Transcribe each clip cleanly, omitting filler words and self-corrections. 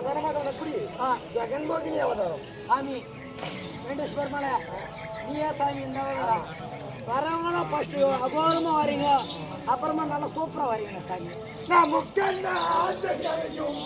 அவதாரமாக வரக்கூடிய ஜெகன்மோகினி அவதாரம். சாமி வெங்கடேஸ்வர் மலை நீயே சாமி இந்த அவதாரம். வரவங்களும் ஃபர்ஸ்ட் அகோரமா வரீங்க, அப்புறமா நல்லா சூப்பரா வரீங்க சாமி. நான் முக்கண்ணா ஆசையும்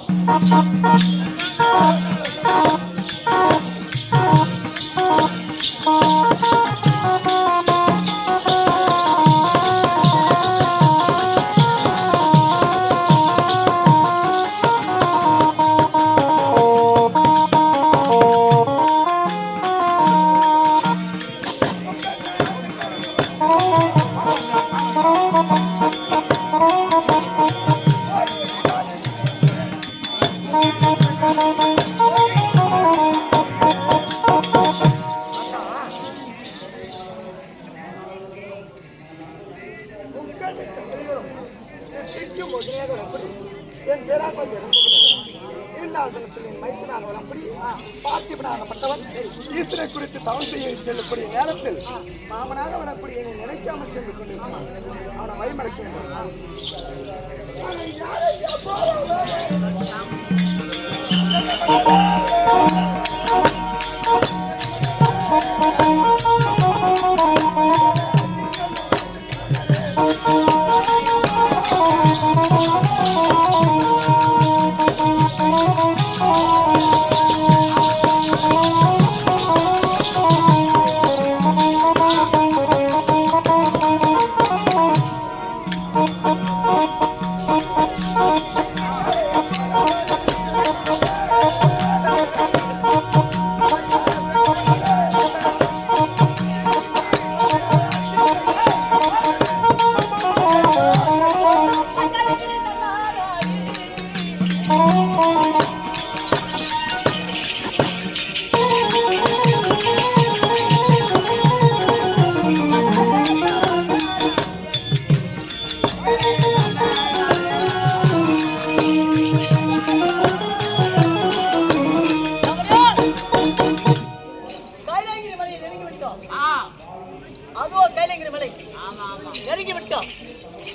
என் பேராப்பா என் மைத்தினான் அப்படி பார்த்திபனாகப்பட்டவன் ஈஸ்வரை குறித்து தவம் செய்ய செல்லக்கூடிய நேரத்தில் மாமனாக வரக்கூடிய என்னை நினைக்காமல் சென்று கொண்டிருந்தான். அவனை வழிமடக்க வேண்டும்.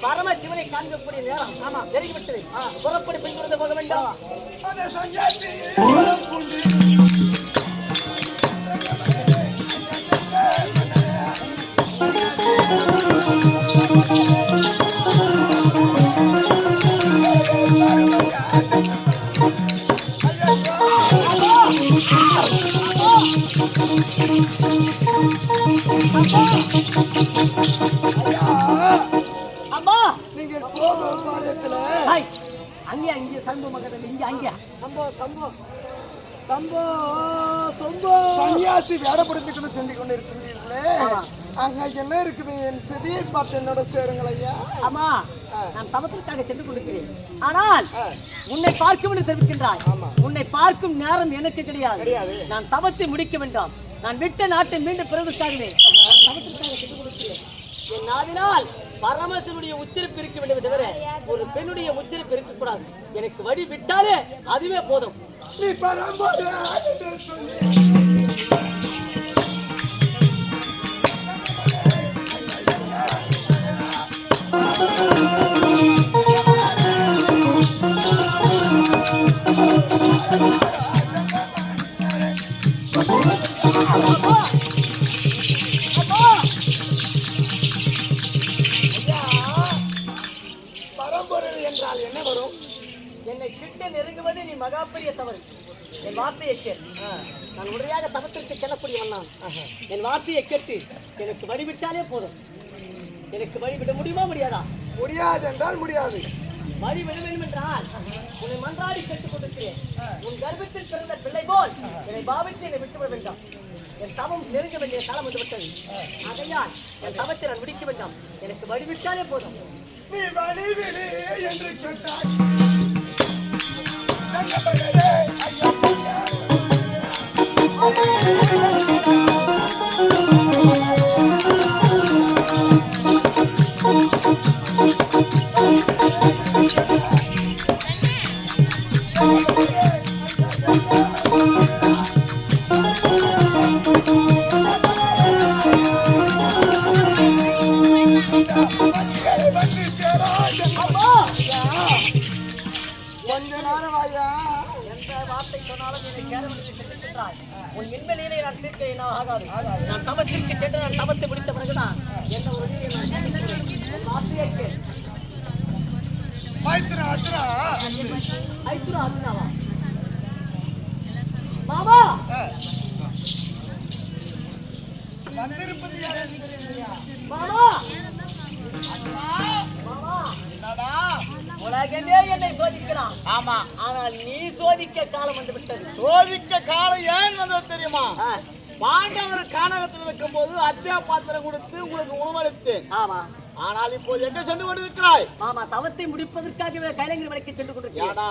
பரமசிவனை காண்கக்கூடிய நேரம். ஆமா, நெருங்கி விட்டது. புறப்படி பெண் போக வேண்டாம். அங்கே அங்கே சம்பவ மகதல் இங்க அங்கே சன்னியாசி வேடப்படுத்திக்கணும் சொல்லிக் கொண்டு இருக்கின்றீர்களே, அங்க என்ன இருக்குது? என் சிதியை பார்த்து என்னோட சேருங்கள் ஐயா. ஆமா, நான் தவத்திற்காக சென்று கொண்டிருக்கிறேன். ஆனால் உன்னை பார்க்கும் என்று தெரிவிக்கின்றாய். உன்னை பார்க்கும் நேரம் எனக்கு கிடையாது. நான் தவத்தை முடிக்க வேண்டாம். நான் விட்ட நாட்டை மீண்டும் பிறகுக்காகவே தவத்திற்காக சென்று கொண்டிருக்கிறேன். என் நாவினால் பரமசிவனுடைய உச்சரிப்பு இருக்க வேண்டியது தவிர ஒரு பெண்ணுடைய உச்சரிப்பு இருக்கக்கூடாது. எனக்கு வழி விட்டாலே அதுவே போதும். பரம்பொருள் என்றால் என்ன வரும்? என்னை கிட்ட நெருங்குவது நீ மகாபெரிய தவறு. என் வார்த்தையை கேள். நான் உடனடியாக தவத்திற்கு செல்லக்கூடியவன் நான். என் வார்த்தையை கேட்டு எனக்கு வழிவிட்டாலே போதும். எனக்கு வழிவிட முடியுமா முடியாதா? முடியாது என்றால் முடியாது. வழிவிட வேண்டும் என்றால் உன்னை மன்றாடி கேட்டுக் கொண்டிருக்கிறேன். உன் கர்ப்பத்தில் பிறந்த பிள்ளை போல் என்னை பாவித்து என்னை விட்டுவிட வேண்டாம். என் தவம் நெருங்க வேண்டிய காலம் வந்து விட்டது. ஆகையால் என் தவத்தை நான் முடிக்க வேண்டாம். எனக்கு வழிவிட்டாலே போதும். நீ வழிவிடு என்று கேட்டாய். வார்த்தை சொன்னாலும் என்னை கேரவனுக்கு சென்றாய். உன் மின்வெளியிலே நான் தீர்க்க என்ன ஆகாது. நான் தவத்திற்கு சென்று நான் தவத்தை முடித்த பிறகுதான் என்ன ஒரு வழியை நான் கேட்கிறேன். உன் வார்த்தையை கேள். ஐத்துரா அர்ஜுனாவா? மாமா வந்திருப்பது யார் என்று தெரியலையா? மாமா உலகமே என்னை சோதிக்கிறான். ஆமா, ஆனால் நீ சோதிக்க காலம் வந்து விட்டது. சோதிக்க காலம் ஏன் வந்தது தெரியுமா? பாண்டவர் கானகத்தில் இருக்கும் போது அச்சய பாத்திரம் கொடுத்து உங்களுக்கு உணவளித்தேன். ஆமா, ஆனால் இப்போது எங்க சென்று கொண்டிருக்கிறாய்? மாமா தவத்தை முடிப்பதற்காக கைலங்கிரி மலைக்கு சென்று கொண்டிருக்கிறேன். ஏடா,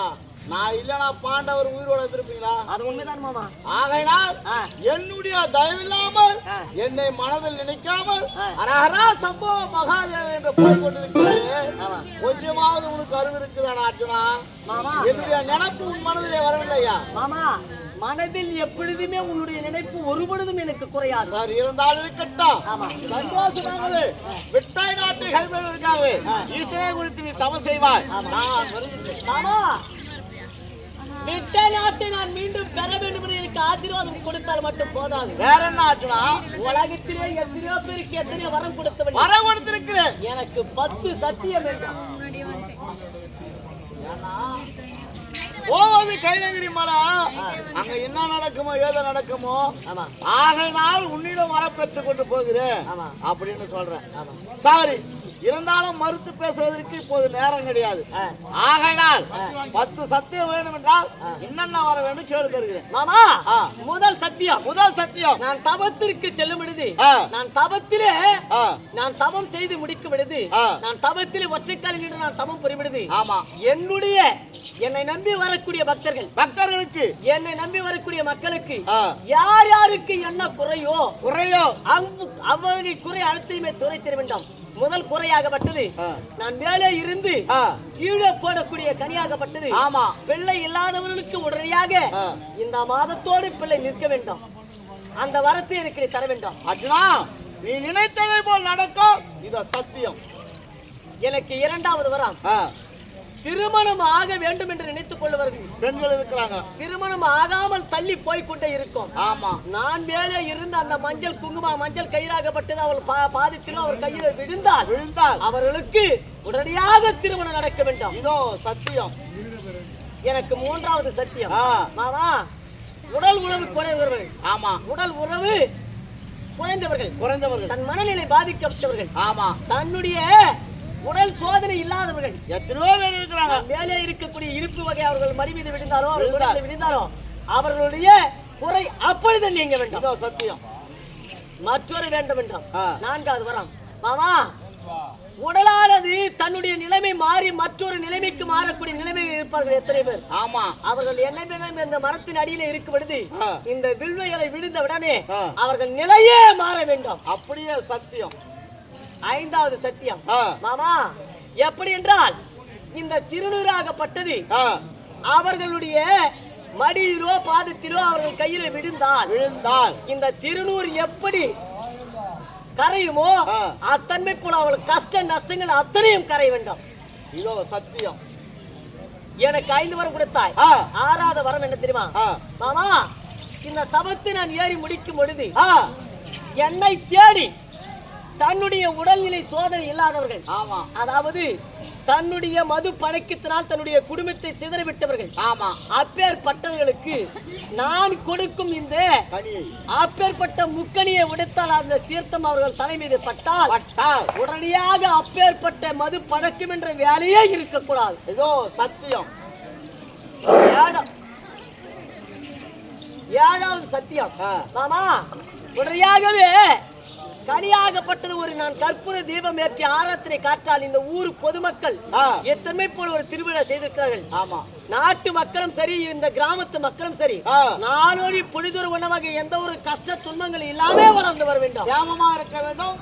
நான் இல்லனா பாண்டவர் உயிரோட இருந்திருப்பீங்களா? அது உண்மைதான் மாமா. ஆகையினால் என்னுடைய தயவில்லாமல் என்னை மனதில் நினைக்காமல் அரஹரா சம்போ மகாதேவ என்று போய் கொண்டிருக்கிறேன். கொஞ்சமாவது உனக்கு அறிவு இருக்குதாடா அர்ஜுனா? மாமா, என்னுடைய நினைப்பு உன் மனதிலே வரவில்லையா? மாமா, மனதில் எப்பொழுதுமே உன்னுடைய நினைப்பு ஒருபொழுதும் எனக்கு குறையாது. சார், இருந்தாலும் இருக்கட்டும். ஆமா, சந்தோஷமாகவே விட்டாய் நாட்டை கைப்பற்றுவதற்காகவே ஈஸ்வரனை குறித்து நீ தவம் செய்வாய். நான் வருகிறேன். மாமா, விட்ட நாட்டை நான் மீண்டும் பெற வேண்டும் என்று எனக்கு ஆசீர்வாதம் கொடுத்தால் மட்டும் போதாது. வேற என்ன அர்ஜுனா? உலகத்திலே எத்தனையோ பேருக்கு எத்தனையோ வரம் கொடுத்தவன். வரம் கொடுத்திருக்கிறேன். எனக்கு 10 சத்தியம் வேண்டும். போவது கைலகிரி மலை, அங்க என்ன நடக்குமோ ஏதோ நடக்குமோ. ஆகையினால் உன்னிடம் வர பெற்றுக் கொண்டு போகிறேன் அப்படின்னு சொல்றேன். சாரி, இருந்தாலும் மறுத்து பேசுவதற்கு இப்போது நேரம் கிடையாது. ஆகையினால் 10 சத்தியம் வேண்டும் என்றால் என்னென்ன வர வேண்டும் கேள்வி தருகிறேன். மாமா, முதல் சத்தியம். முதல் சத்தியம், நான் தவத்திற்கு செல்லும் பொழுது, நான் தவத்திலே நான் தவம் செய்து முடிக்கும் பொழுது, நான் தவத்திலே ஒற்றைக்காலில் நின்று நான் தவம் புரியும் பொழுது, ஆமா, என்னை நம்பி வரக்கூடிய பக்தர்களுக்கு என்னை நம்பி வரக்கூடிய மக்களுக்கு யார் யாருக்கு என்ன குறையோ அவ்வகை குறை அனைத்தையுமே துரைத்திட வேண்டும். முதல் குறையாகப்பட்டது நான் மேலே இருந்து கீழே போடக்கூடிய கனியாகப்பட்டது. ஆமா, பிள்ளை இல்லாதவர்களுக்கு உடனடியாக இந்த மாதத்தோடு பிள்ளை நிற்க வேண்டும். அந்த வரத்தை எனக்கு தர வேண்டும். அர்ஜுனா, நீ நினைத்ததை போல் நடக்கும். இது சத்தியம். எனக்கு இரண்டாவது வரம், திருமணம் ஆக வேண்டும் என்று நினைத்துக் கொள்ளுவார்கள் பெண்கள் இருக்கிறாங்க. திருமணம் ஆகாமல் தள்ளி போய்கொண்டே இருக்கும். ஆமா, நான் மேலே இருந்த அந்த மஞ்சள் குங்கும மஞ்சள் கயிறாகப்பட்டது அவள் பாதித்திலும் அவர் கையில் விழுந்தால் அவர்களுக்கு உடனடியாக திருமணம் நடக்க வேண்டும். இதோ சத்தியம். எனக்கு மூன்றாவது சத்தியம், மாமா, உடல் உறவு குறைந்தவர்கள். ஆமா, உடல் உறவு குறைந்தவர்கள், தன் மனநிலை பாதிக்கப்பட்டவர்கள், ஆமா, தன்னுடைய உடல் சோதனை இல்லாதவர்கள் எத்தனையோ பேர் இருக்கிறாங்க. மேலே இருக்கக்கூடிய இனிப்பு வகை அவர்கள் மடி மீது விழுந்தாலோ அவர்களுடைய குறை அப்பொழுது நீங்க வேண்டும். இதோ சத்தியம். மற்றொரு வேண்டும் என்றாம். நான்காவது வரம், மாமா, உடலானது தன்னுடைய நிலைமை மாறி மற்றொரு நிலைமைக்கு மாறக்கூடிய நிலைமையில் இருப்பார்கள் எத்தனை பேர். ஆமா, அவர்கள் என்ன இந்த மரத்தின் அடியில இருக்கும் பொழுது இந்த வில்வைகளை விழுந்த உடனே அவர்கள் நிலையே மாற வேண்டும். அப்படியே சத்தியம். ஐந்தாவது சத்தியம், மாமா, எப்படி என்றால் இந்த திருநூறாகப்பட்டது அவர்களுடைய மடியிலோ பாதத்திலோ அவர்கள் கையில விழுந்தால் இந்த திருநூறு எப்படி கரையுமோ அத்தன்மை போல அவர்களுக்கு கஷ்ட நஷ்டங்கள் அத்தனையும் கரைய வேண்டும். இதோ சத்தியம். எனக்கு 5 வரம் கொடுத்தாய். 6வது வரம் என்ன தெரியுமா மாமா? இந்த தவத்தை நான் ஏறி முடிக்கும் பொழுது என்னை தேடி தன்னுடைய உடல்நிலை சோதனை இல்லாதவர்கள், அதாவது தன்னுடைய மது பழக்கத்தினால் தன்னுடைய குடும்பத்தை சிதறிவிட்டவர்கள், அப்பேற்பட்டவர்களுக்கு நான் கொடுக்கும் இந்த அப்பேற்பட்ட முக்கணியை உடைத்தால் அந்த தீர்த்தம் அவர்கள் தலை மீது பட்டால் உடனடியாக அப்பேற்பட்ட மது பழக்கம் என்ற வேலையே இருக்கக்கூடாது. ஏதோ சத்தியம். ஏழாவது சத்தியம், மாமா, உடனடியாகவே கனியாகப்பட்டது ஒரு நான் கற்பூர தீபம் ஏற்றி ஆராதனை காற்றால் இந்த ஊர் பொதுமக்கள் எத்தனை போல ஒரு திருவிழா செய்திருக்கிறார்கள். நாட்டு மக்களும் சரி, இந்த கிராமத்து மக்களும் சரி, நாளொரு பொழுதொரு உணவாக எந்த ஒரு கஷ்ட துன்பங்கள் இல்லாம வளர்ந்து வர வேண்டும், இருக்க வேண்டும்.